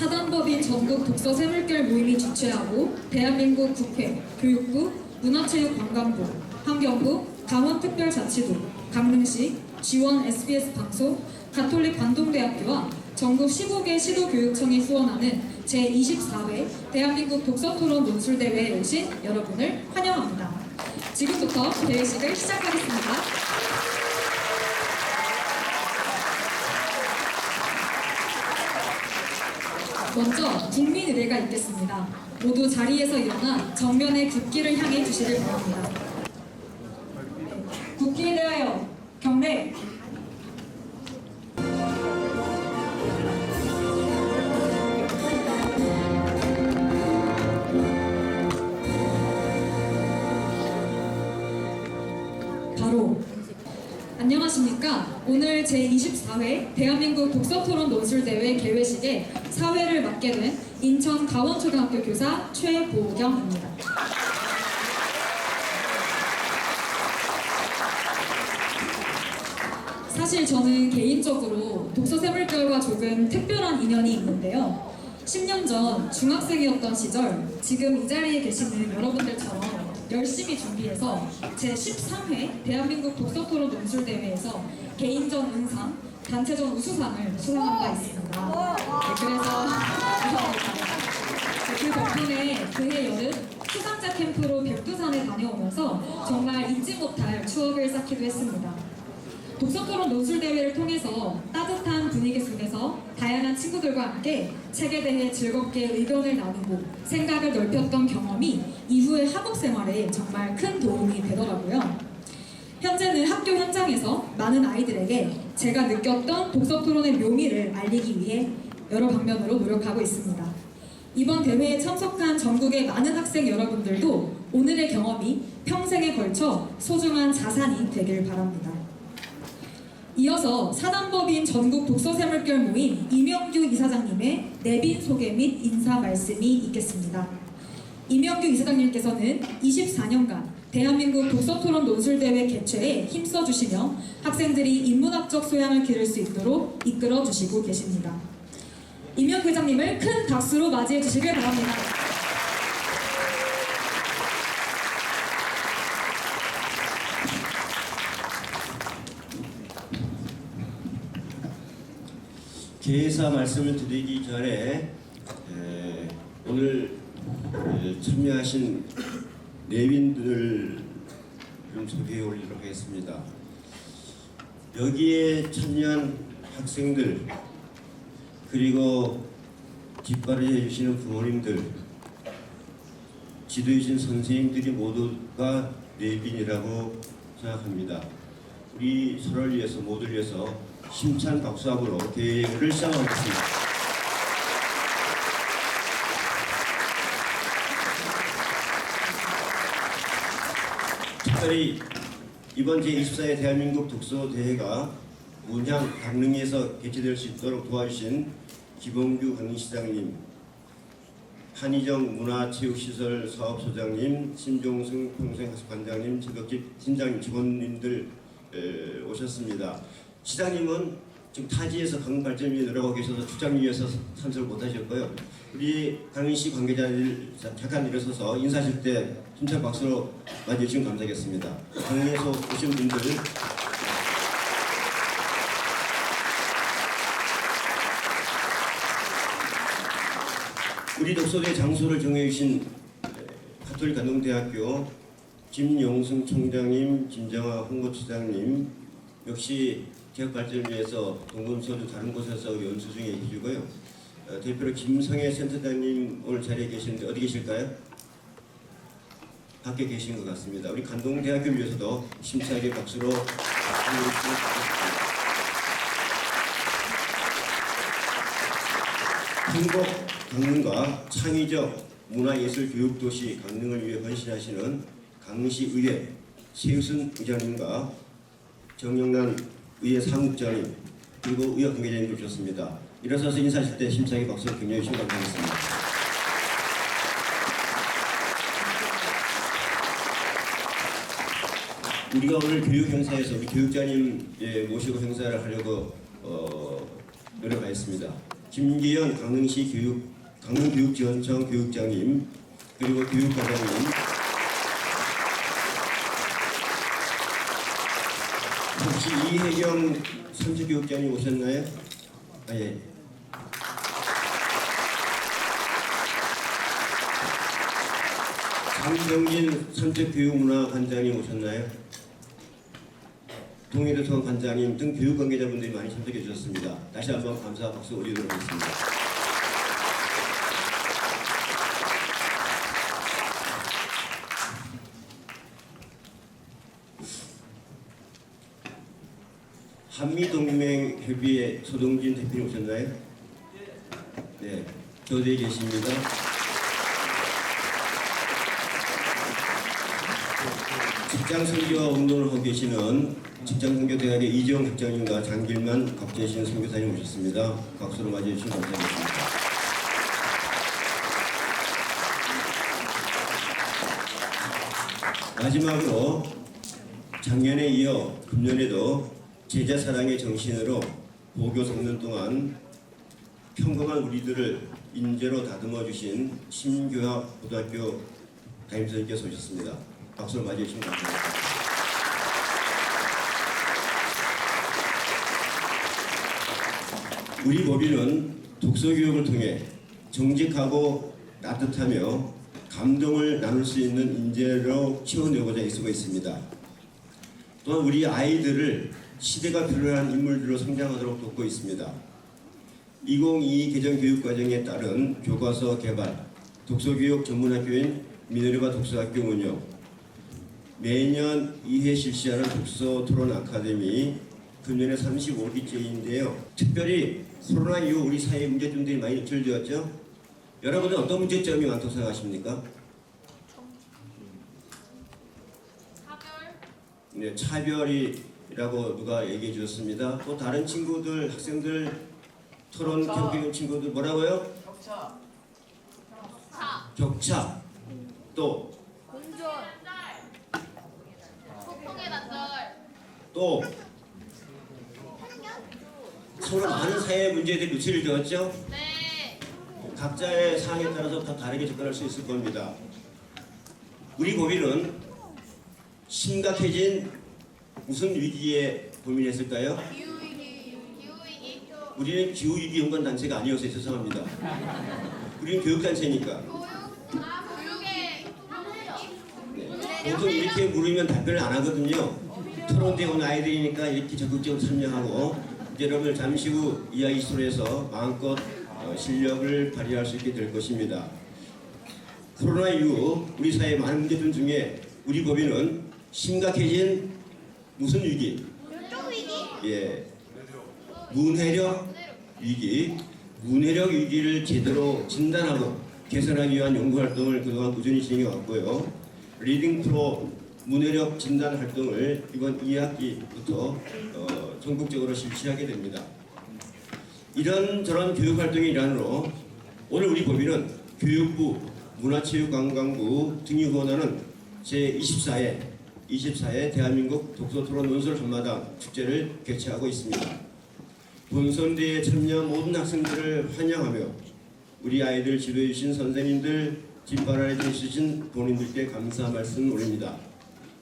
사단법인 전국 독서 새물결 모임이 주최하고 대한민국 국회, 교육부, 문화체육관광부, 환경부, 강원특별자치도, 강릉시, 지원 SBS 방송, 가톨릭 관동대학교와 전국 15개 시도교육청이 후원하는 제24회 대한민국 독서토론 논술대회에 오신 여러분을 환영합니다. 지금부터 대회식을 시작하겠습니다. 먼저 국민의례가 있겠습니다. 모두 자리에서 일어나 정면의 국기를 향해 주시길 바랍니다. 국기에 대하여 경례! 바로 안녕하십니까. 오늘 제24회 대한민국 독서토론 논술대회 개회식에 사회를 맡게 된 인천 강원초등학교 교사 최보경입니다. 사실 저는 개인적으로 독서 새물결과 조금 특별한 인연이 있는데요. 10년 전 중학생이었던 시절 지금 이 자리에 계시는 여러분들처럼 열심히 준비해서 제13회 대한민국 독서토론 논술대회에서 개인전 은상, 단체전 우수상을 수상한 바 있습니다. 그래서 그 덕분에 그해 여름 수상자 캠프로 백두산에 다녀오면서 정말 잊지 못할 추억을 쌓기도 했습니다. 독서토론 논술대회를 통해서 따뜻한 분위기 속에서 다양한 친구들과 함께 책에 대해 즐겁게 의견을 나누고 생각을 넓혔던 경험이 이후의 학업생활에 정말 큰 도움이 되더라고요. 현재는 학교 현장에서 많은 아이들에게 제가 느꼈던 독서토론의 묘미를 알리기 위해 여러 방면으로 노력하고 있습니다. 이번 대회에 참석한 전국의 많은 학생 여러분들도 오늘의 경험이 평생에 걸쳐 소중한 자산이 되길 바랍니다. 이어서 사단법인 전국 독서새물결 모임 이명규 이사장님의 내빈 소개 및 인사 말씀이 있겠습니다. 이명규 이사장님께서는 24년간 대한민국 독서토론 논술대회 개최에 힘써주시며 학생들이 인문학적 소양을 기를 수 있도록 이끌어주시고 계십니다. 이명규 회장님을 큰 박수로 맞이해 주시길 바랍니다. 개회사 말씀을 드리기 전에 오늘 참여하신 내빈들을 좀 소개해 올리도록 하겠습니다. 여기에 참여한 학생들 그리고 뒷바라지 해주시는 부모님들 지도해주신 선생님들이 모두가 내빈이라고 생각합니다. 우리 서로를 위해서 모두를 위해서 힘찬 박수함으로 대회를 시작하겠습니다. 특별히 이번 제24회 대한민국 독서대회가 문양 강릉에서 개최될 수 있도록 도와주신 김원규 강릉시장님, 한희정 문화체육시설 사업소장님, 신종승 평생학습관장님, 제덕집 팀장님, 직원님들 오셨습니다. 시장님은 지금 타지에서 강릉발전위에 내려가고 계셔서 출장위에서 참석을 못하셨고요. 우리 강릉시 관계자들 잠깐 일어서서 인사하실 때 힘찬 박수로 맞이해주시면 감사하겠습니다. 강릉에서 오신 분들 우리 독서대 장소를 정해주신 가톨릭 관동대학교 김용승 총장님, 김정아 홍보처장님 역시 지역 발전을 위해서 동금소도 다른 곳에서 연수 중에 계시고요. 대표로 김성애 센터장님 오늘 자리에 계시는데 어디 계실까요? 밖에 계신 것 같습니다. 우리 관동대학교를 위해서도 심차게 박수로 행복 강릉과 창의적 문화예술교육도시 강릉을 위해 헌신하시는 강릉시의회 최유순 의장님과 정영란 의회 사무국장님 그리고 의회 관계자님들 오셨습니다. 일어서서 인사하실 때 심차게 박수로 격려해 주시면 감사하겠습니다. 우리가 오늘 교육 행사에서 우리 교육자님 모시고 행사를 하려고 노력하였습니다. 김기현 강릉교육지원청 교육장님, 그리고 교육과장님, 혹시 이혜경 선수교육장님 오셨나요? 아, 예. 장병진 선택교육문화관장님 오셨나요? 동해도청 관장님 등 교육관계자분들이 많이 참석해 주셨습니다. 다시 한번 감사 박수 올리도록 하겠습니다. 한미동맹협의회 소동진 대표님 오셨나요? 네, 교대에 계십니다. 직장선교와 운동을 하고 계시는 직장선교대학의 이재용 학장님과 장길만 박재신 선교사님 오셨습니다. 박수로 맞이해 주시면 감사하겠습니다. 마지막으로 작년에 이어 금년에도 제자 사랑의 정신으로 보교 섞는 동안 평범한 우리들을 인재로 다듬어 주신 신교합 고등학교 담임선생님께서 오셨습니다. 박수로 맞이해 주시면 감사합니다. 우리 법인은 독서교육을 통해 정직하고 따뜻하며 감동을 나눌 수 있는 인재로 키워내고자 애쓰고 있습니다. 또한 우리 아이들을 시대가 필요한 인물들로 성장하도록 돕고 있습니다. 2022 개정 교육과정에 따른 교과서 개발, 독서교육 전문학교인 미네르바 독서학교 운영, 매년 2회 실시하는 독서 토론 아카데미, 금년에 35기째인데요. 특별히 코로나 이후 우리 사회 문제점들이 많이 노출되었죠. 여러분은 어떤 문제점이 많다고 생각하십니까? 네, 차별이라고 누가 얘기해 주셨습니다. 또 다른 친구들, 학생들, 토론 경쟁 친구들 뭐라고요? 격차. 또 공존, 소통의 단절, 또 서로 많은 사회 문제들이 노출이 되었죠. 네, 각자의 상황에 따라서 다 다르게 접근할 수 있을 겁니다. 우리 법인은 심각해진 무슨 위기에 고민했을까요? 기후위기, 우리는 기후위기 연관단체가 아니어서 죄송합니다. 우리는 교육단체니까. 교육의 네. 보통 이렇게 물으면 답변을 안 하거든요. 토론대에 온 아이들이니까 이렇게 적극적으로 참여하고 이제 여러분들 잠시 후 이야기 소리에서 마음껏 실력을 발휘할 수 있게 될 것입니다. 코로나 이후 우리 사회의 많은 문제점 중에 우리 법인은 심각해진 무슨 위기? 예, 문해력 위기. 문해력 위기를 제대로 진단하고 개선하기 위한 연구활동을 그동안 꾸준히 진행해 왔고요. 리딩 프로 문해력 진단 활동을 이번 2학기부터 전국적으로 실시하게 됩니다. 이런저런 교육활동의 일환으로 오늘 우리 법인은 교육부, 문화체육관광부 등이 후원하는 제24회 대한민국 독서토론 논술 한마당 축제를 개최하고 있습니다. 본선대에 참여 모든 학생들을 환영하며 우리 아이들 지도해 주신 선생님들, 뒷바라해 주신 본인들께 감사 말씀 올립니다.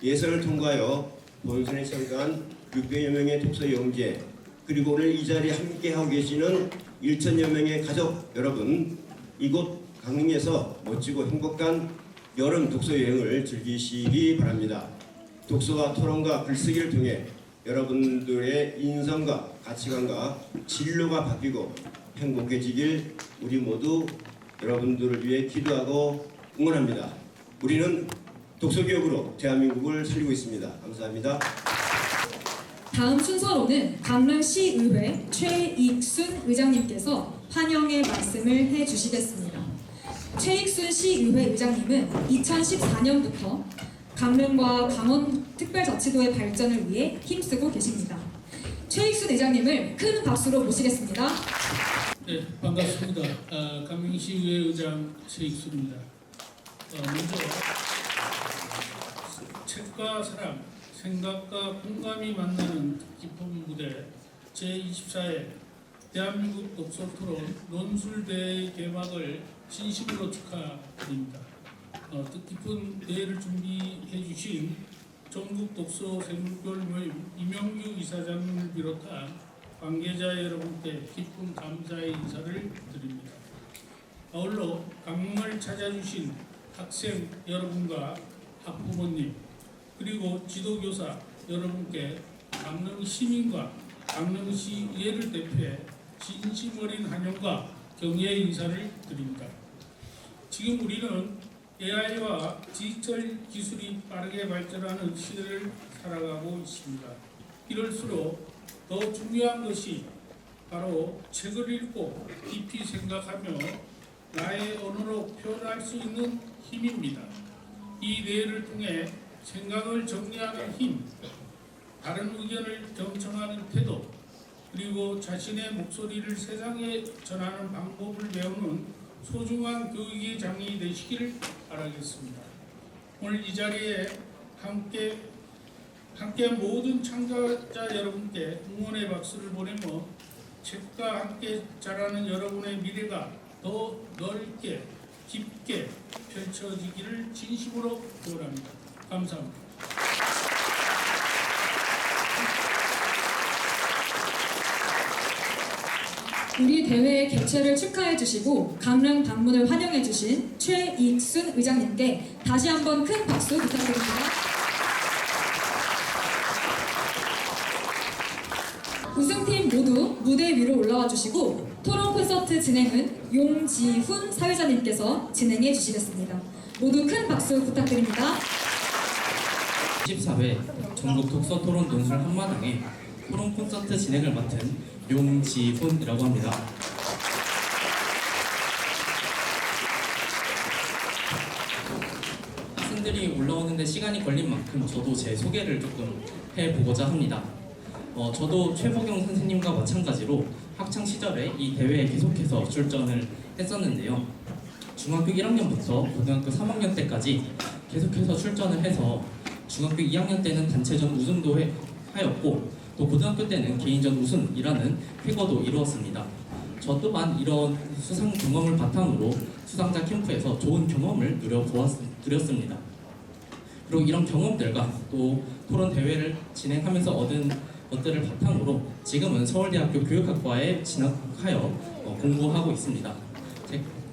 예선을 통과하여 본선에 참가한 600여 명의 독서 영재, 그리고 오늘 이 자리에 함께하고 계시는 1,000여 명의 가족 여러분, 이곳 강릉에서 멋지고 행복한 여름 독서 여행을 즐기시기 바랍니다. 독서와 토론과 글쓰기를 통해 여러분들의 인성과 가치관과 진로가 바뀌고 행복해지길 우리 모두 여러분들을 위해 기도하고 응원합니다. 우리는 독서교육으로 대한민국을 살리고 있습니다. 감사합니다. 다음 순서로는 강릉시의회 최익순 의장님께서 환영의 말씀을 해주시겠습니다. 최익순 시의회 의장님은 2014년부터 강릉과 강원 특별자치도의 발전을 위해 힘쓰고 계십니다. 최익순 의장님을 큰 박수로 모시겠습니다. 네, 반갑습니다. 강릉시의회 의장 최익수입니다. 먼저 책과 사랑, 생각과 공감이 만나는 깊은 무대 제24회 대한민국 독서토론 논술대회 개막을 진심으로 축하드립니다. 뜻깊은 대회를 준비해 주신 전국 독서 샘물 모임 이명규 이사장님을 비롯한 관계자 여러분께 깊은 감사의 인사를 드립니다. 아울러 강릉을 찾아주신 학생 여러분과 학부모님 그리고 지도교사 여러분께 강릉 시민과 강릉시 의회를 대표해 진심 어린 환영과 경의의 인사를 드립니다. 지금 우리는 AI와 디지털 기술이 빠르게 발전하는 시대를 살아가고 있습니다. 이럴수록 더 중요한 것이 바로 책을 읽고 깊이 생각하며 나의 언어로 표현할 수 있는 힘입니다. 이 대회를 통해 생각을 정리하는 힘, 다른 의견을 경청하는 태도, 그리고 자신의 목소리를 세상에 전하는 방법을 배우는 소중한 교육의 장이 되시기를 바라겠습니다. 오늘 이 자리에 함께한 모든 참가자 여러분께 응원의 박수를 보내며 책과 함께 자라는 여러분의 미래가 더 넓게 깊게 펼쳐지기를 진심으로 기원합니다. 감사합니다. 우리 대회의 개최를 축하해 주시고 강릉 방문을 환영해 주신 최익순 의장님께 다시 한번 큰 박수 부탁드립니다. 우승팀 모두 무대 위로 올라와 주시고 토론 콘서트 진행은 용지훈 사회자님께서 진행해 주시겠습니다. 모두 큰 박수 부탁드립니다. 14회 전국 독서 토론 논술 한마당의 토론 콘서트 진행을 맡은 용지훈이라고 합니다. 학생들이 올라오는데 시간이 걸린 만큼 저도 제 소개를 조금 해보고자 합니다. 저도 최보경 선생님과 마찬가지로 학창 시절에 이 대회에 계속해서 출전을 했었는데요. 중학교 1학년부터 고등학교 3학년 때까지 계속해서 출전을 해서 중학교 2학년 때는 단체전 우승도 하였고 또 고등학교 때는 개인전 우승이라는 쾌거도 이루었습니다. 저 또한 이런 수상 경험을 바탕으로 수상자 캠프에서 좋은 경험을 누렸습니다. 그리고 이런 경험들과 또 토론 대회를 진행하면서 얻은 것들을 바탕으로 지금은 서울대학교 교육학과에 진학하여 공부하고 있습니다.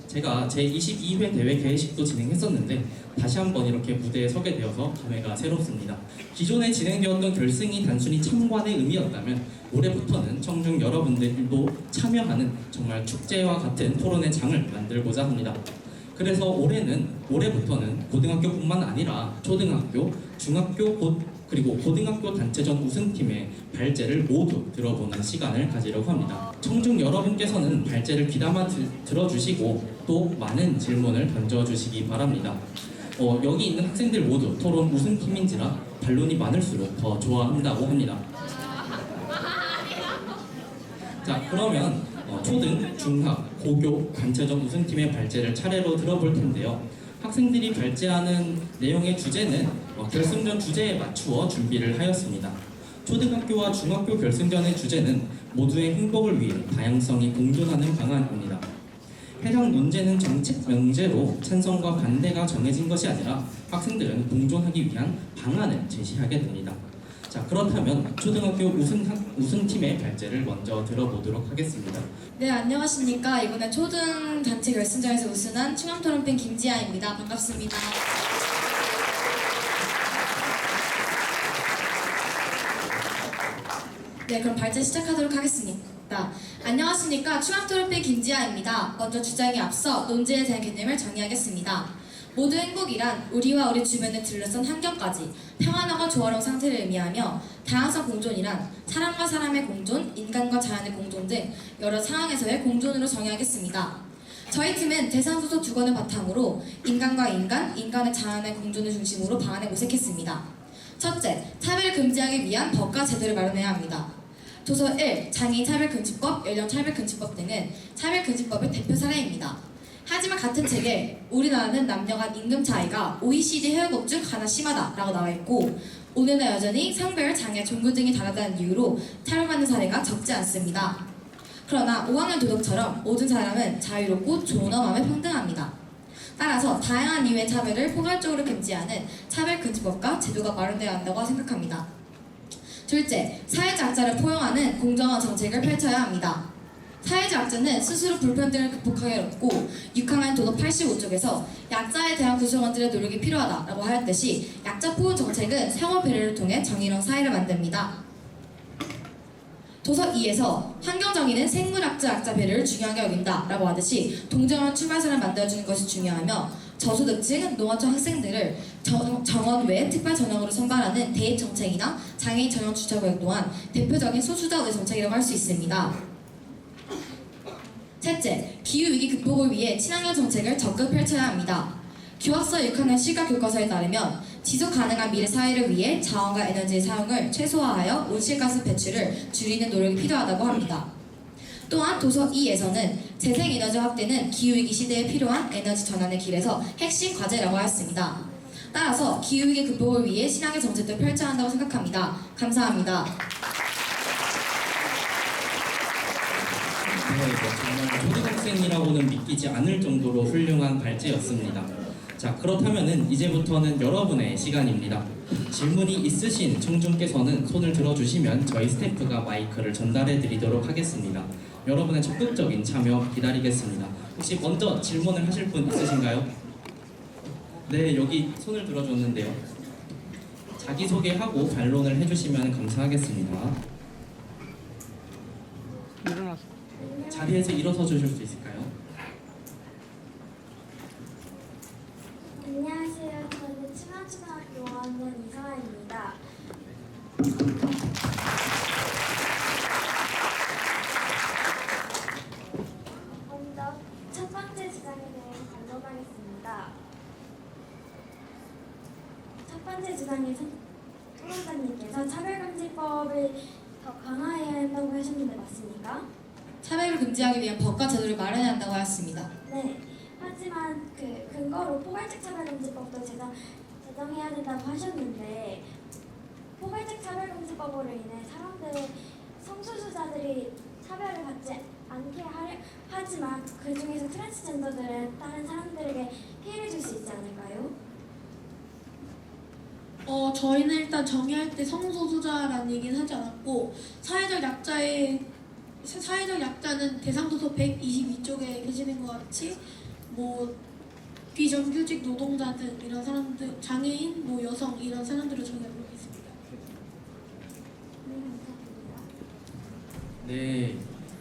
제가 제22회 대회 개회식도 진행했었는데 다시 한번 이렇게 무대에 서게 되어서 감회가 새롭습니다. 기존에 진행되었던 결승이 단순히 참관의 의미였다면 올해부터는 청중 여러분들도 참여하는 정말 축제와 같은 토론의 장을 만들고자 합니다. 그래서 올해부터는 고등학교뿐만 아니라 초등학교, 중학교, 그리고 고등학교 단체전 우승팀의 발제를 모두 들어보는 시간을 가지려고 합니다. 청중 여러분께서는 발제를 귀담아 들어주시고 또 많은 질문을 던져주시기 바랍니다. 여기 있는 학생들 모두 토론 우승팀인지라 반론이 많을수록 더 좋아한다고 합니다. 자, 그러면 초등, 중학, 고교, 단체전 우승팀의 발제를 차례로 들어볼 텐데요. 학생들이 발제하는 내용의 주제는 결승전 주제에 맞추어 준비를 하였습니다. 초등학교와 중학교 결승전의 주제는 모두의 행복을 위해 다양성이 공존하는 방안입니다. 해당 논제는 정책 명제로 찬성과 반대가 정해진 것이 아니라 학생들은 공존하기 위한 방안을 제시하게 됩니다. 자, 그렇다면 초등학교 우승팀의 발제를 먼저 들어보도록 하겠습니다. 네, 안녕하십니까. 이번에 초등 단체 결승전에서 우승한 충암토론팬 김지아입니다. 반갑습니다. 네, 그럼 발제 시작하도록 하겠습니다. 안녕하십니까. 충암토론팬 김지아입니다. 먼저 주장에 앞서 논제에 대한 개념을 정의하겠습니다. 모두 행복이란 우리와 우리 주변을 둘러싼 환경까지 평안하고 조화로운 상태를 의미하며 다양성 공존이란 사람과 사람의 공존, 인간과 자연의 공존 등 여러 상황에서의 공존으로 정의하겠습니다. 저희 팀은 대상 소설 2권을 바탕으로 인간과 인간, 인간의 자연의 공존을 중심으로 방안을 모색했습니다. 첫째, 차별을 금지하기 위한 법과 제도를 마련해야 합니다. 도서 1, 장애인 차별금지법, 연령 차별금지법 등은 차별금지법의 대표 사례입니다. 하지만 같은 책에 우리나라는 남녀 간 임금 차이가 OECD 회원국 중 가장 심하다라고 나와 있고 오늘날 여전히 성별, 장애, 종교 등이 다르다는 이유로 차별받는 사례가 적지 않습니다. 그러나 5학년 도덕처럼 모든 사람은 자유롭고 존엄 마음에 평등합니다. 따라서 다양한 이유의 차별을 포괄적으로 금지하는 차별금지법과 제도가 마련되어야 한다고 생각합니다. 둘째, 사회적 약자를 포용하는 공정한 정책을 펼쳐야 합니다. 사회적 약자는 스스로 불평등을 극복하기 어렵고 6학년 도덕 85쪽에서 약자에 대한 구성원들의 노력이 필요하다라고 하였듯이 약자 포용 정책은 상호 배려를 통해 정의로운 사회를 만듭니다. 도서 2에서 환경정의는 생물학적 약자 배려를 중요하게 여긴다라고 하듯이 동정한 출발선을 만들어주는 것이 중요하며 저소득층, 농어촌 학생들을 정원 외 특별 전형으로 선발하는 대입 정책이나 장애인 전용 주차구역 또한 대표적인 소수자 우대 정책이라고 할 수 있습니다. 셋째, 기후위기 극복을 위해 친환경 정책을 적극 펼쳐야 합니다. 교학서 6학년 시각 교과서에 따르면 지속 가능한 미래 사회를 위해 자원과 에너지의 사용을 최소화하여 온실가스 배출을 줄이는 노력이 필요하다고 합니다. 또한 도서 2에서는 재생에너지 확대는 기후위기 시대에 필요한 에너지 전환의 길에서 핵심 과제라고 하였습니다. 따라서 기후위기 극복을 위해 친환경 정책도 펼쳐야 한다고 생각합니다. 감사합니다. 네, 정말 초등학생이라고는 믿기지 않을 정도로 훌륭한 발제였습니다. 자, 그렇다면은 이제부터는 여러분의 시간입니다. 질문이 있으신 청중께서는 손을 들어주시면 저희 스태프가 마이크를 전달해 드리도록 하겠습니다. 여러분의 적극적인 참여 기다리겠습니다. 혹시 먼저 질문을 하실 분 있으신가요? 네, 여기 손을 들어줬는데요. 자기소개하고 반론을 해주시면 감사하겠습니다. 자리에서 일어서 주실 수 있을까요? 안녕하세요. 저는 충암초등학교 5학년 이서아입니다. 먼저 첫 번째 주장에 대해 반론하겠습니다. 첫 번째 주장에서 토론자님께서 차별금지법을 더 강화해야 한다고 하셨는데 맞습니까? 차별을 금지하기 위한 법과 제도를 마련해야 한다고 하였습니다. 네. 하지만 그 근거로 포괄적 차별금지법도 제정해야 된다고 하셨는데 포괄적 차별금지법으로 인해 사람들의 성소수자들이 차별을 받지 않게 하지만 그 중에서 트랜스젠더들은 다른 사람들에게 피해를 줄 수 있지 않을까요? 저희는 일단 정의할 때 성소수자라는 얘기는 하지 않았고 사회적 약자는 대상도서 122쪽에 계시는 것 같이 뭐 비정규직 노동자들 이런 사람들, 장애인, 뭐 여성 이런 사람들을 정의하고 있습니다. 네,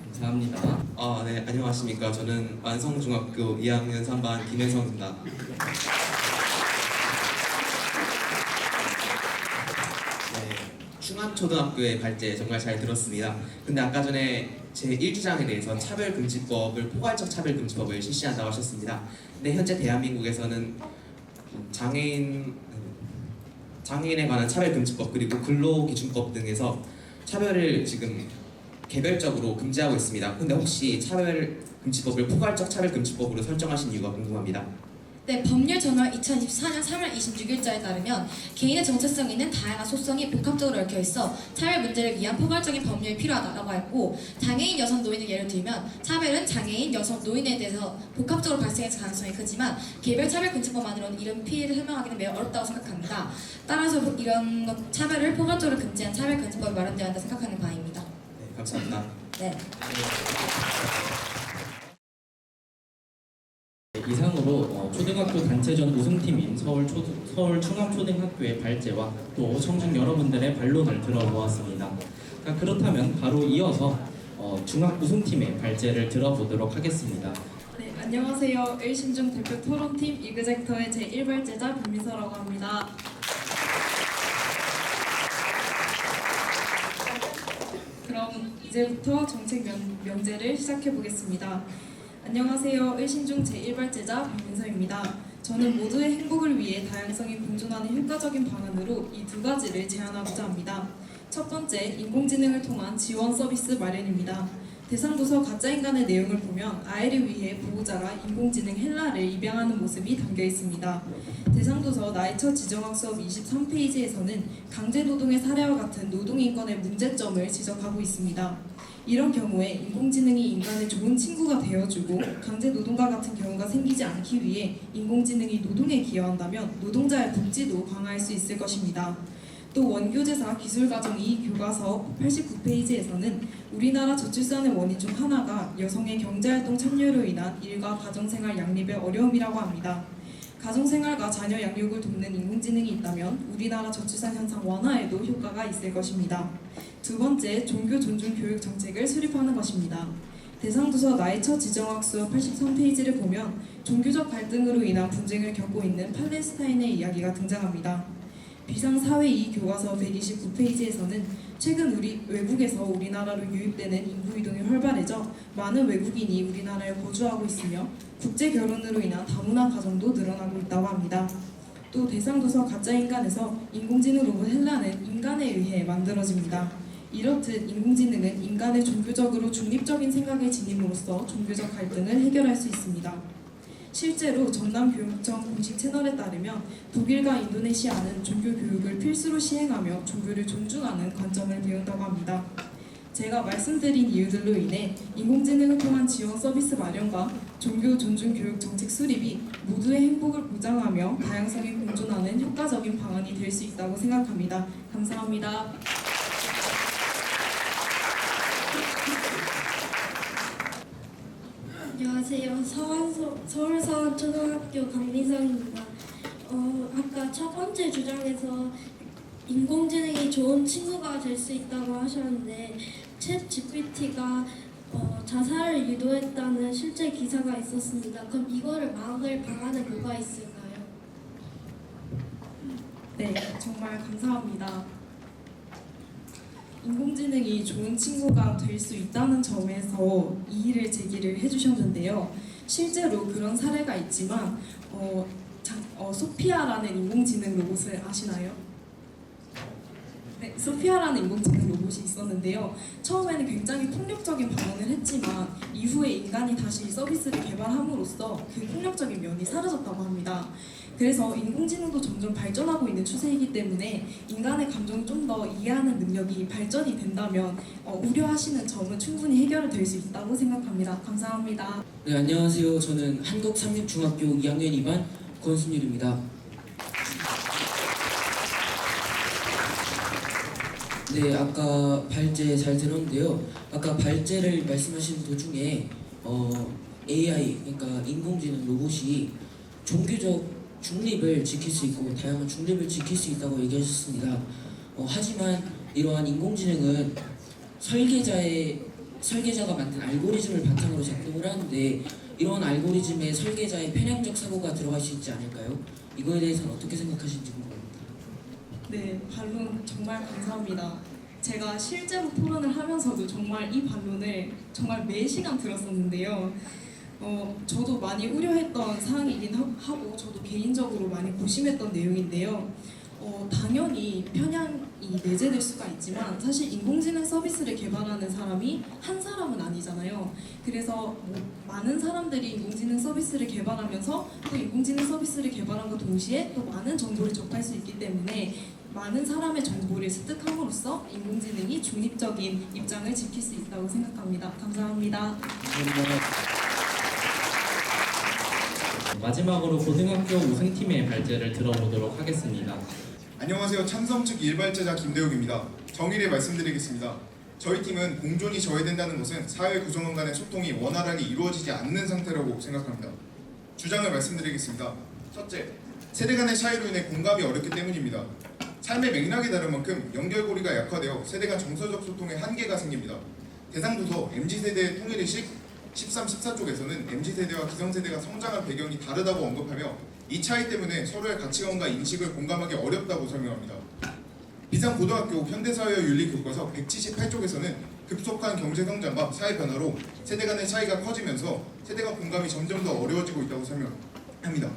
감사합니다. 네, 감사합니다. 네, 안녕하십니까. 저는 완성중학교 2학년 3반 김혜성입니다. 충암초등학교의 발제 정말 잘 들었습니다. 근데 아까 전에 제 1주장에 대해서 차별금지법을 포괄적 차별금지법을 실시한다고 하셨습니다. 근데 현재 대한민국에서는 장애인에 관한 차별금지법 그리고 근로기준법 등에서 차별을 지금 개별적으로 금지하고 있습니다. 근데 혹시 차별금지법을 포괄적 차별금지법으로 설정하신 이유가 궁금합니다. 네, 법률 저널 2024년 3월 26일자에 따르면 개인의 정체성 있는 다양한 소성이 복합적으로 얽혀 있어 차별 문제를 위한 포괄적인 법률이 필요하다고 했고 장애인 여성 노인을 예를 들면 차별은 장애인 여성 노인에 대해서 복합적으로 발생할 가능성이 크지만 개별 차별 금지법만으로는 이런 피해를 설명하기는 매우 어렵다고 생각합니다. 따라서 이런 차별을 포괄적으로 금지한 차별 금지법이 마련되어야 한다 생각하는 바입니다. 네, 감사합니다. 네. 이상으로 초등학교 단체전 우승팀인 서울 충암초등학교의 발제와 또 청중 여러분들의 반론을 들어보았습니다. 자, 그렇다면 바로 이어서 중학 우승팀의 발제를 들어보도록 하겠습니다. 네, 안녕하세요. 일신중 대표 토론팀 이그젝터의 제1발제자 변미서라고 합니다. 그럼 이제부터 정책 명제를 시작해 보겠습니다. 안녕하세요. 일신중 제1발제자 변민서입니다. 저는 모두의 행복을 위해 다양성이 공존하는 효과적인 방안으로 이 두 가지를 제안하고자 합니다. 첫 번째, 인공지능을 통한 지원 서비스 마련입니다. 대상도서 가짜인간의 내용을 보면 아이를 위해 보호자가 인공지능 헬라를 입양하는 모습이 담겨 있습니다. 대상도서 나의 첫 지정학 수업 23페이지에서는 강제노동의 사례와 같은 노동인권의 문제점을 지적하고 있습니다. 이런 경우에 인공지능이 인간의 좋은 친구가 되어주고 강제노동과 같은 경우가 생기지 않기 위해 인공지능이 노동에 기여한다면 노동자의 복지도 강화할 수 있을 것입니다. 또 원교재사 기술과정 2 교과서 89페이지에서는 우리나라 저출산의 원인 중 하나가 여성의 경제활동 참여로 인한 일과 가정생활 양립의 어려움이라고 합니다. 가정생활과 자녀 양육을 돕는 인공지능이 있다면 우리나라 저출산 현상 완화에도 효과가 있을 것입니다. 두 번째, 종교 존중 교육 정책을 수립하는 것입니다. 대상도서 나의 첫 지정학 수업 83페이지를 보면 종교적 갈등으로 인한 분쟁을 겪고 있는 팔레스타인의 이야기가 등장합니다. 비상사회 2 교과서 129페이지에서는 최근 외국에서 우리나라로 유입되는 인구이동이 활발해져 많은 외국인이 우리나라에 거주하고 있으며 국제결혼으로 인한 다문화 가정도 늘어나고 있다고 합니다. 또 대상도서 가짜인간에서 인공지능 로봇 헬라는 인간에 의해 만들어집니다. 이렇듯 인공지능은 인간의 종교적으로 중립적인 생각을 지님으로써 종교적 갈등을 해결할 수 있습니다. 실제로 전남교육청 공식 채널에 따르면 독일과 인도네시아는 종교 교육을 필수로 시행하며 종교를 존중하는 관점을 배운다고 합니다. 제가 말씀드린 이유들로 인해 인공지능을 통한 지원 서비스 마련과 종교 존중 교육 정책 수립이 모두의 행복을 보장하며 다양성이 공존하는 효과적인 방안이 될 수 있다고 생각합니다. 감사합니다. 안녕하세요. 서울서초등학교 강민성입니다. 아까 첫 번째 주장에서 인공지능이 좋은 친구가 될 수 있다고 하셨는데 챗 GPT가 자살을 유도했다는 실제 기사가 있었습니다. 그럼 이거를 막을 방안은 뭐가 있을까요? 네, 정말 감사합니다. 인공지능이 좋은 친구가 될 수 있다는 점에서 이의를 제기를 해주셨는데요. 실제로 그런 사례가 있지만 소피아라는 인공지능 로봇을 아시나요? 네, 소피아라는 인공지능 로봇이 있었는데요. 처음에는 굉장히 폭력적인 반응을 했지만 이후에 인간이 다시 서비스를 개발함으로써 그 폭력적인 면이 사라졌다고 합니다. 그래서 인공지능도 점점 발전하고 있는 추세이기 때문에 인간의 감정을 좀 더 이해하는 능력이 발전이 된다면 우려하시는 점은 충분히 해결될 수 있다고 생각합니다. 감사합니다. 네, 안녕하세요. 저는 한국삼육중학교 2학년 2반 권순율입니다. 네, 아까 발제 잘 들었는데요. 아까 발제를 말씀하신 도중에 AI, 그러니까 인공지능 로봇이 종교적 중립을 지킬 수 있고 다양한 중립을 지킬 수 있다고 얘기하셨습니다. 하지만 이러한 인공지능은 설계자가 만든 알고리즘을 바탕으로 작동을 하는데 이런 알고리즘에 설계자의 편향적 사고가 들어갈 수 있지 않을까요? 이거에 대해서는 어떻게 생각하시는지 궁금합니다. 네, 반론 정말 감사합니다. 제가 실제로 토론을 하면서도 정말 이 반론을 정말 매 시간 들었었는데요. 저도 많이 우려했던 사항이긴 하고 저도 개인적으로 많이 고심했던 내용인데요. 당연히 편향이 내재될 수가 있지만 사실 인공지능 서비스를 개발하는 사람이 한 사람은 아니잖아요. 그래서 많은 사람들이 인공지능 서비스를 개발하면서 또 인공지능 서비스를 개발함과 동시에 또 많은 정보를 접할 수 있기 때문에 많은 사람의 정보를 습득함으로써 인공지능이 중립적인 입장을 지킬 수 있다고 생각합니다. 감사합니다. 마지막으로 고등학교 우승팀의 발제를 들어보도록 하겠습니다. 안녕하세요. 참섬 측 일발제자 김대욱입니다. 정의를 말씀드리겠습니다. 저희 팀은 공존이 저해된다는 것은 사회 구성원 간의 소통이 원활하게 이루어지지 않는 상태라고 생각합니다. 주장을 말씀드리겠습니다. 첫째, 세대 간의 차이로 인해 공감이 어렵기 때문입니다. 삶의 맥락이 다른 만큼 연결고리가 약화되어 세대 간 정서적 소통에 한계가 생깁니다. 대상도서 MZ세대의 통일의식 13, 14쪽에서는 MZ세대와 기성세대가 성장한 배경이 다르다고 언급하며 이 차이 때문에 서로의 가치관과 인식을 공감하기 어렵다고 설명합니다. 비상고등학교 현대사회윤리교과서 178쪽에서는 급속한 경제성장과 사회 변화로 세대 간의 차이가 커지면서 세대 간 공감이 점점 더 어려워지고 있다고 설명합니다.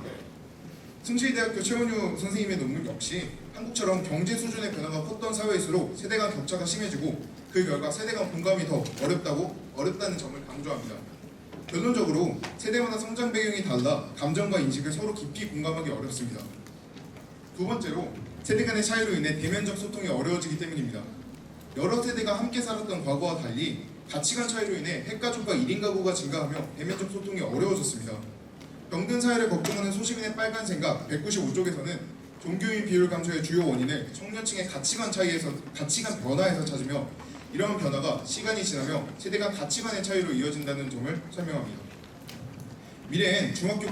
승실대학교 최원유 선생님의 논문 역시 한국처럼 경제 수준의 변화가 컸던 사회일수록 세대 간 격차가 심해지고 그 결과 세대 간 공감이 더 어렵다는 점을 강조합니다. 결론적으로 세대마다 성장 배경이 달라 감정과 인식을 서로 깊이 공감하기 어렵습니다. 두 번째로 세대 간의 차이로 인해 대면적 소통이 어려워지기 때문입니다. 여러 세대가 함께 살았던 과거와 달리 가치관 차이로 인해 핵가족과 1인 가구가 증가하며 대면적 소통이 어려워졌습니다. 병든 사회를 걱정하는 소시민의 빨간 생각 195쪽에서는 종교인 비율 감소의 주요 원인을 청년층의 가치관 변화에서 찾으며 이러한 변화가 시간이 지나며 세대 간 가치관의 차이로 이어진다는 점을 설명합니다. 미래엔 중학교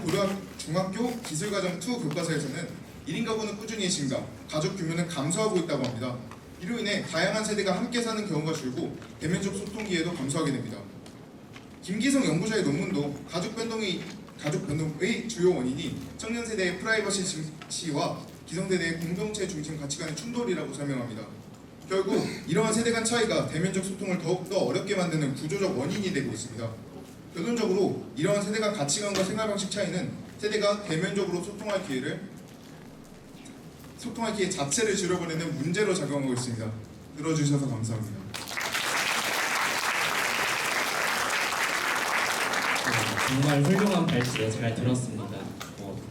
기술과정 2 교과서에서는 1인 가구는 꾸준히 증가, 가족 규모는 감소하고 있다고 합니다. 이로 인해 다양한 세대가 함께 사는 경우가 줄고 대면적 소통 기회도 감소하게 됩니다. 김기성 연구자의 논문도 가족 변동의 주요 원인이 청년 세대의 프라이버시와 기성세대의 공동체 중심 가치관의 충돌이라고 설명합니다. 결국 이러한 세대 간 차이가 대면적 소통을 더욱더 어렵게 만드는 구조적 원인이 되고 있습니다. 결론적으로 이러한 세대 간 가치관과 생활 방식 차이는 세대가 대면적으로 소통할 기회 자체를 줄여버리는 문제로 작용하고 있습니다. 들어주셔서 감사합니다. 정말 훌륭한 발제 잘 들었습니다.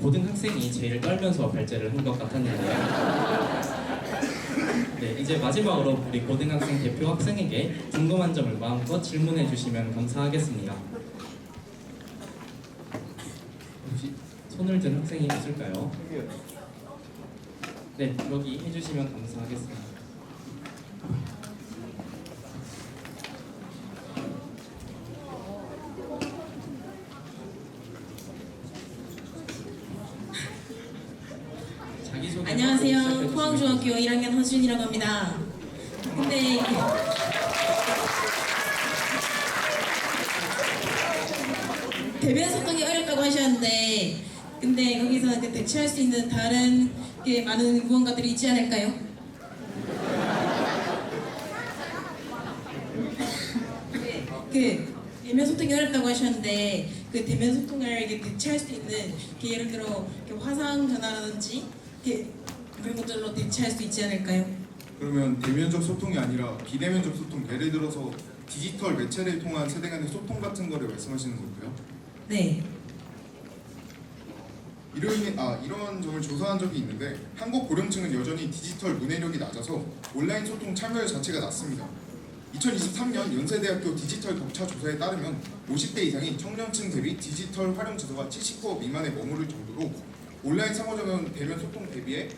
고등학생이 제일 떨면서 발제를 한 것 같았는데요. 네, 이제 마지막으로 우리 고등학생 대표 학생에게 궁금한 점을 마음껏 질문해 주시면 감사하겠습니다. 혹시 손을 든 학생이 있을까요? 네, 여기 해주시면 감사하겠습니다. 자기소개 안녕하세요. 포항중학교 1학년 허준이라고 합니다. 근데 대면 소통이 어렵다고 하셨는데 근데 거기서 대체할 수 있는 다른 많은 무언가들이 있지 않을까요? 대면 소통이 어렵다고 하셨는데 그 대면 소통을 대체할 수 있는 예를 들어 화상 전화라든지 그런 것들로 대체할 수 있지 않을까요? 그러면 대면적 소통이 아니라 비대면적 소통, 예를 들어서 디지털 매체를 통한 세대 간의 소통 같은 거를 말씀하시는 걸까요? 네. 이런 점을 조사한 적이 있는데 한국 고령층은 여전히 디지털 문해력이 낮아서 온라인 소통 참여율 자체가 낮습니다. 2023년 연세대학교 디지털 격차 조사에 따르면 50대 이상이 청년층 대비 디지털 활용 지수가 70% 미만에 머무를 정도로 온라인 상호작용 대면 소통 대비에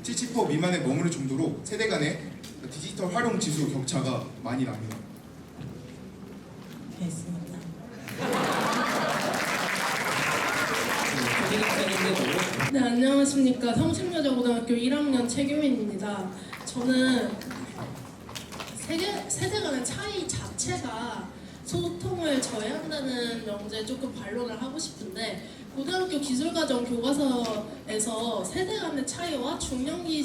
70% 미만에 머무를 정도로 세대 간의 디지털 활용 지수 격차가 많이 납니다. 알겠습니다. 네, 안녕하십니까. 성심여자고등학교 1학년 최규민입니다. 저는 세대 간의 차이 자체가 소통을 저해한다는 명제에 조금 반론을 하고 싶은데 고등학교 기술과정 교과서에서 세대 간의 차이와 중년기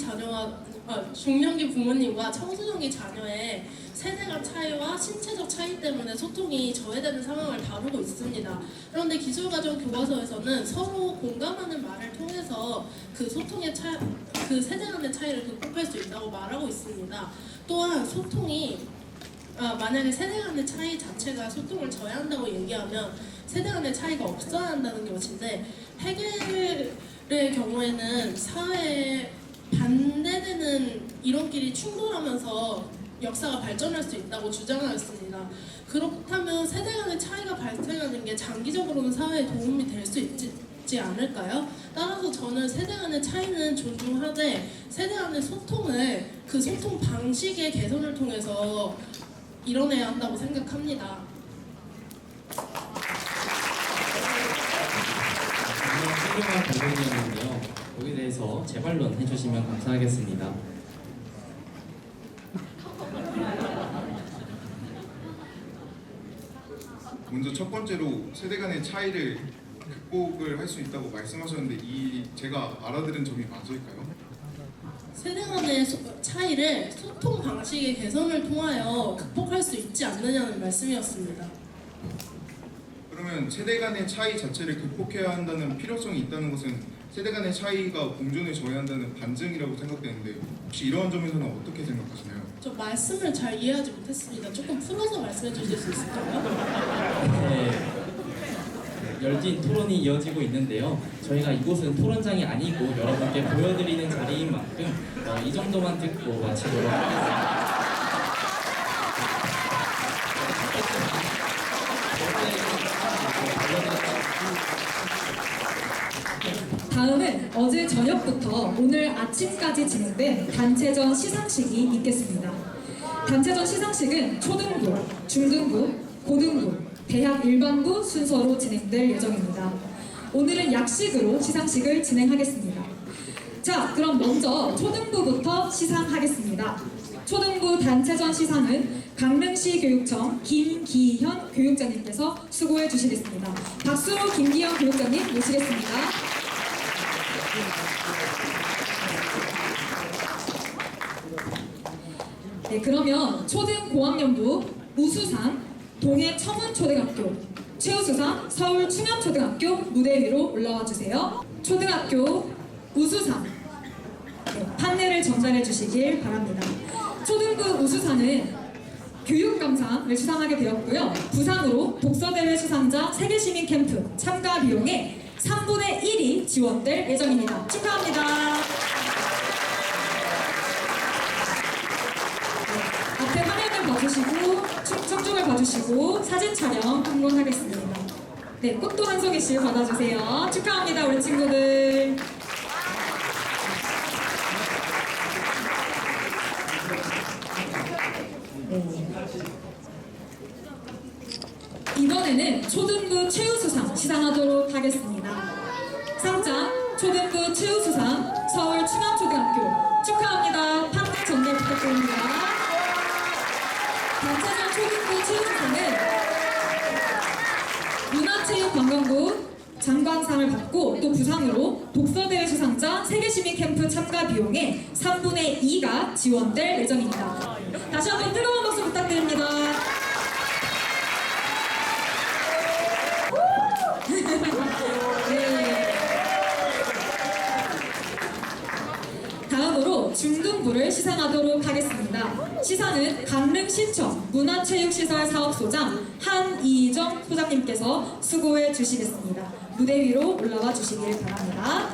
부모님과 청소년기 자녀의 세대 간 차이와 신체적 차이 때문에 소통이 저해되는 상황을 다루고 있습니다. 그런데 기술과정 교과서에서는 서로 공감하는 말을 통해서 그 세대 간의 차이를 극복할 수 있다고 말하고 있습니다. 또한 소통이 만약에 세대 간의 차이 자체가 소통을 저해한다고 얘기하면 세대 간의 차이가 없어야 한다는 것인데 해결의 경우에는 사회에 반대되는 이론끼리 충돌하면서 역사가 발전할 수 있다고 주장하였습니다. 그렇다면 세대 간의 차이가 발생하는 게 장기적으로는 사회에 도움이 될 수 있지 않을까요? 따라서 저는 세대 간의 차이는 존중하되 세대 간의 소통을 그 소통 방식의 개선을 통해서 이뤄내야 한다고 생각합니다. 훌륭한 발언이었는데요. 여기에 대해서 재반론 해주시면 감사하겠습니다. 먼저 첫 번째로 세대 간의 차이를 극복을 할 수 있다고 말씀하셨는데 제가 알아들은 점이 맞을까요? 세대 간의 차이를 소통 방식의 개선을 통하여 극복할 수 있지 않느냐는 말씀이었습니다. 그러면 세대 간의 차이 자체를 극복해야 한다는 필요성이 있다는 것은 세대 간의 차이가 공존을 저해한다는 반증이라고 생각되는데 혹시 이러한 점에서는 어떻게 생각하시나요? 저 말씀을 잘 이해하지 못했습니다. 조금 풀어서 말씀해 주실 수 있을까요? 네, 열띤 토론이 이어지고 있는데요. 저희가 이곳은 토론장이 아니고 여러분께 보여드리는 자리인 만큼 이 정도만 듣고 마치도록 하겠습니다. 다음은 어제 저녁부터 오늘 아침까지 진행된 단체전 시상식이 있겠습니다. 단체전 시상식은 초등부, 중등부, 고등부, 대학 일반부 순서로 진행될 예정입니다. 오늘은 약식으로 시상식을 진행하겠습니다. 자, 그럼 먼저 초등부부터 시상하겠습니다. 초등부 단체전 시상은 강릉시 교육청 김기현 교육장님께서 수고해 주시겠습니다. 박수로 김기현 교육장님 모시겠습니다. 네, 그러면 초등고학년부 우수상 동해청운초등학교, 최우수상 서울충암초등학교 무대 위로 올라와 주세요. 초등학교 우수상 판넬을 전달해 주시길 바랍니다. 초등부 우수상은 교육감상을 수상하게 되었고요. 부상으로 독서대회 수상자 세계시민 캠프 참가 비용의 3분의 1이 지원될 예정입니다. 축하합니다. 앞에 화면을 봐주시고 청중을 봐주시고 사진 촬영 한 번 하겠습니다. 네, 꽃도 한 송이씩 받아주세요. 축하합니다, 우리 친구들. 이번에는 초등부 최우수상 시상하도록 하겠습니다. 상장 초등부 최우수상 서울충암초등학교 축하합니다. 판넬 전달 부탁드립니다. 단체전 초등부 최우수상은 문화체육관광부 장관상을 받고 또 부상으로 독서대회 수상자 세계시민 캠프 참가 비용의 3분의 2가 지원될 예정입니다. 다시 한번 뜨거운 박수 부탁드립니다. 네. 다음으로 중등부를 시상하도록 하겠습니다. 시상은 강릉시청 문화체육시설 사업소장 한이정 소장님께서 수고해 주시겠습니다. 무대 위로 올라와 주시길 바랍니다.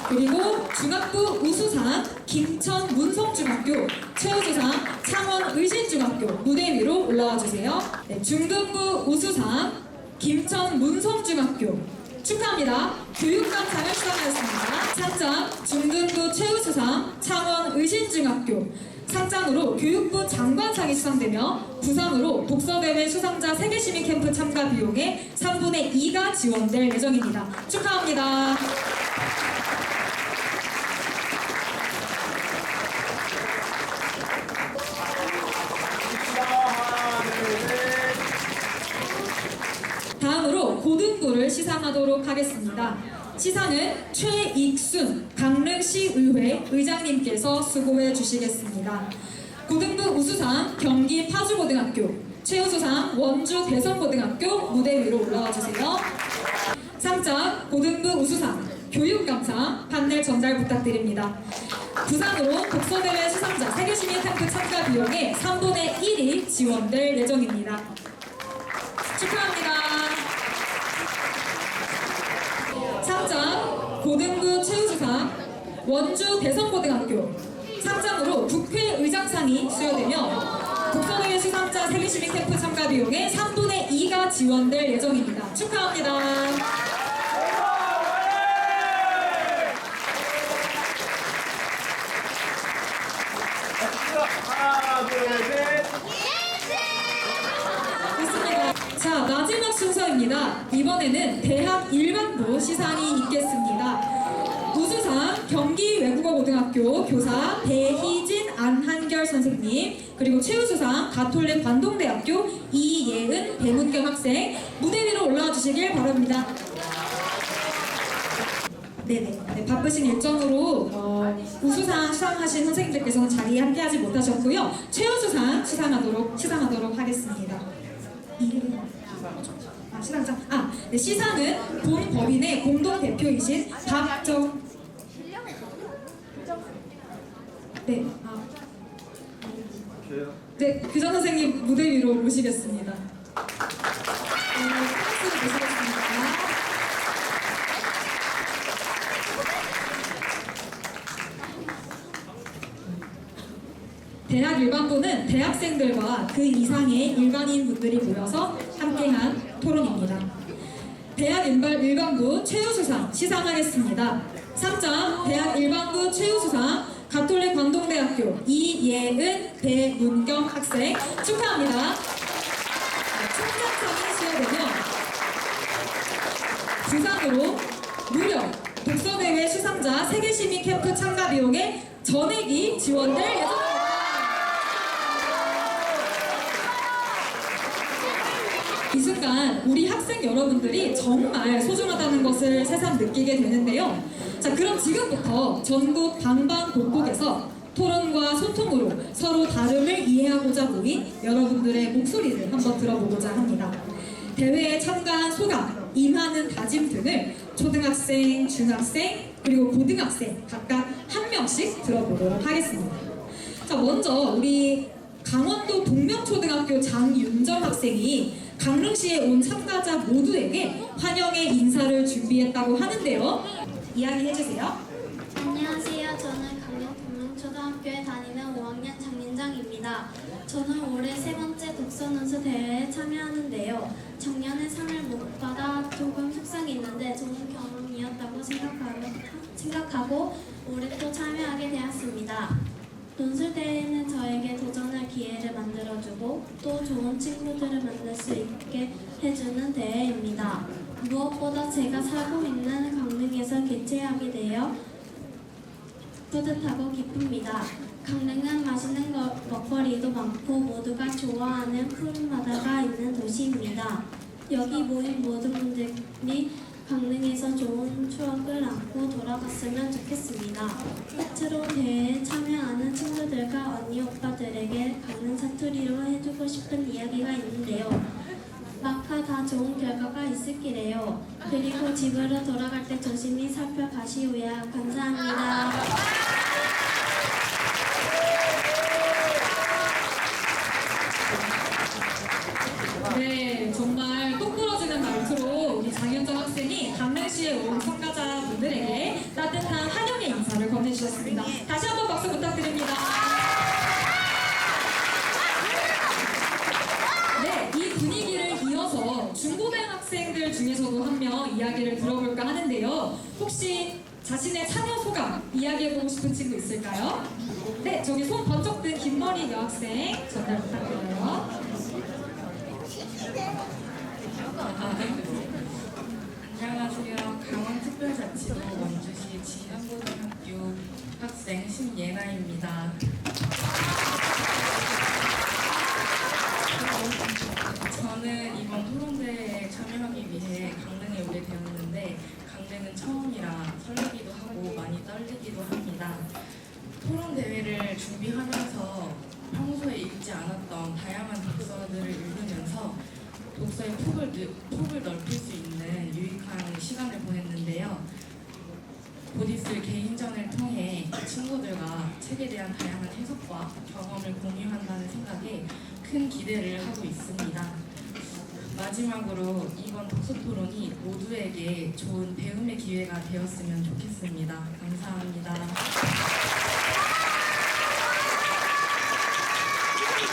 그리고 중학부 우수상 김천 문성중학교, 최우수상 창원 의신중학교 무대 위로 올라와 주세요. 네, 중등부 우수상 김천 문성중학교 축하합니다. 교육감상을 수상하였습니다. 상장 중등부 최우수상 창원 의신중학교, 상장으로 교육부 장관상이 수상되며 부상으로 독서대회 수상자 세계시민 캠프 참가 비용의 3분의 2가 지원될 예정입니다. 축하합니다. 다음으로 고등부를 시상하도록 하겠습니다. 시상은 최익순 강릉시의회 의장님께서 수고해 주시겠습니다. 고등부 우수상 경기 파주고등학교, 최우수상 원주 대성고등학교 무대 위로 올라와 주세요. 상장 고등부 우수상 교육감상 판넬 전달 부탁드립니다. 부상으로 독서대회 수상자 세계시민 캠프 참가 비용의 3분의 1이 지원될 예정입니다. 축하합니다. 상장 고등부 최우수상 원주 대성고등학교, 상장으로 국회의장상이 수여되며 독서대회 수상자 세계시민 캠프 참가 비용의 3분의 2가 지원될 예정입니다. 축하합니다. 하나, 둘, 셋. 좋습니다. 자, 마지막 순서입니다. 이번에는 대학 일반부 시상이 있겠습니다. 우수상 경기외국어고등학교 교사 배희진 안한결 선생님, 그리고 최우수상 가톨릭 관동대학교 이예은 배문경 학생 무대 위로 올라와 주시길 바랍니다. 네네. 네, 바쁘신 일정으로 우수상 수상하신 선생님들께서는 자리에 함께하지 못하셨고요. 최우수상 시상하도록 하겠습니다. 시상장. 네, 시상은 본 법인의 공동 대표이신 박정. 네, 네, 규정 선생님 무대 위로 모시겠습니다. 박수로 모시겠습니다. 대학 일반부는 대학생들과 그 이상의 일반인 분들이 모여서 함께한 토론입니다. 대학 일반부 최우수상 시상하겠습니다. 3점 대학 일반부 최우수상 가톨릭 관동대학교 이예은 배문경 학생 축하합니다. 총장상이 수여되며 부상으로 무려 독서대회 수상자 세계시민 캠프 참가 비용의 전액이 지원될 예정입니다. 이 순간 우리 학생 여러분들이 정말 소중하다는 것을 새삼 느끼게 되는데요. 자, 그럼 지금부터 전국 방방곡곡에서 토론과 소통으로 서로 다름을 이해하고자 모인 여러분들의 목소리를 한번 들어보고자 합니다. 대회에 참가한 소감, 임하는 다짐 등을 초등학생, 중학생, 그리고 고등학생 각각 한 명씩 들어보도록 하겠습니다. 자, 먼저 우리 강원도 동명초등학교 장윤정 학생이 강릉시에 온 참가자 모두에게 환영의 인사를 준비했다고 하는데요. 이야기해주세요. 안녕하세요. 저는 강릉 동명초등학교에 다니는 5학년 장윤정입니다. 저는 올해 3번째 독서논술 대회에 참여하는데요. 작년에 상을 못 받아 조금 속상이 있는데 좋은 경험이었다고 생각하고 올해 또 참여하게 되었습니다. 논술대회는 저에게 도전할 기회를 만들어주고 또 좋은 친구들을 만날 수 있게 해주는 대회입니다. 무엇보다 제가 살고 있는 강릉에서 개최하게 되어 뿌듯하고 기쁩니다. 강릉은 맛있는 먹거리도 많고 모두가 좋아하는 푸른 바다가 있는 도시입니다. 여기 모인 모든 분들이 강릉에서 좋은 추억을 안고 돌아갔으면 좋겠습니다. 끝으로 대회에 참여하는 친구들과 언니 오빠들에게 강릉 사투리로 해주고 싶은 이야기가 있는데요. 마카 다 좋은 결과가 있을기래요. 그리고 집으로 돌아갈 때 조심히 살펴가시오야. 감사합니다. 네, 정말 똑부러지는 말투로 우리 장윤정 학생이 강릉시에 온 참가자분들에게 따뜻한 환영의 인사를 건네주셨습니다. 다시 한번 박수 부탁드립니다. 네, 이 분위기를 이어서 중고등학생들 중에서도 한 명 이야기를 들어볼까 하는데요. 혹시 자신의 참여 소감 이야기해보고 싶은 친구 있을까요? 네, 저기 손 번쩍 든 김머리 여학생 전달 부탁드려요. 안녕하세요. 강원특별자치도 원주시 진안고등학교 학생 신예나입니다. 저는 이번 토론대회에 참여하기 위해 강릉에 오게 되었는데 강릉은 처음이라 설레기도 하고 많이 떨리기도 합니다. 토론대회를 준비하면서 평소에 읽지 않았던 다양한 독서들을 읽으면서 독서의 폭을 넓힐 수 있는 유익한 시간을 보냈는데요. 곧 있을 개인전을 통해 친구들과 책에 대한 다양한 해석과 경험을 공유한다는 생각에 큰 기대를 하고 있습니다. 마지막으로 이번 독서 토론이 모두에게 좋은 배움의 기회가 되었으면 좋겠습니다. 감사합니다.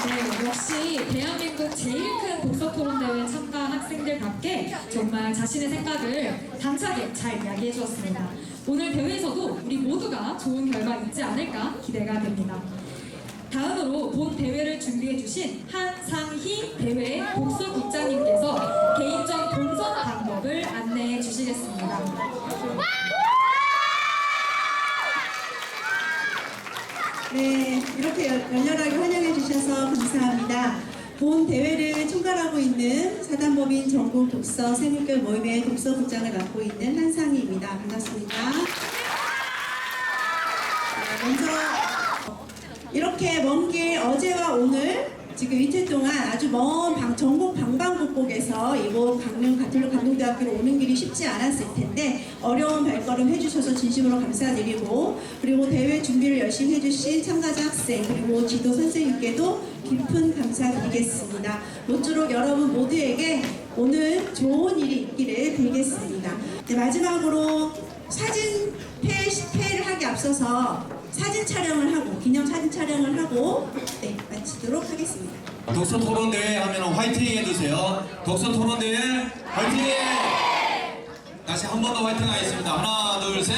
네, 역시 대한민국 제일 큰 독서토론대회 참가 학생들답게 정말 자신의 생각을 당차게 잘 이야기해 주었습니다. 오늘 대회에서도 우리 모두가 좋은 결과 있지 않을까 기대가 됩니다. 다음으로 본 대회를 준비해 주신 한상희 대회 독서국장님께서 개인전 본선 방법을 안내해 주시겠습니다. 네, 이렇게 열렬하게 환영해 주셔서 감사합니다. 본 대회를 총괄하고 있는 사단법인 전국 독서 생물결 모임의 독서국장을 맡고 있는 한상희입니다. 반갑습니다. 먼저 이렇게 먼 길 어제와 오늘 지금 이틀 동안 아주 먼 전국 방방곡곡에서 이곳 강릉 가톨릭 감동대학교로 오는 길이 쉽지 않았을 텐데 어려운 발걸음 해주셔서 진심으로 감사드리고, 그리고 대회 준비를 열심히 해주신 참가자 학생 그리고 지도 선생님께도 깊은 감사드리겠습니다. 모쪼록 여러분 모두에게 오늘 좋은 일이 있기를 빌겠습니다. 네, 마지막으로 사진 폐를 하기 앞서서 사진 촬영을 하고 기념 사진 촬영을 하고 네, 마치도록 하겠습니다. 독서 토론 대회 하면 화이팅 해주세요. 독서 토론 대회 화이팅! 다시 한 번 더 화이팅 하겠습니다. 하나, 둘, 셋.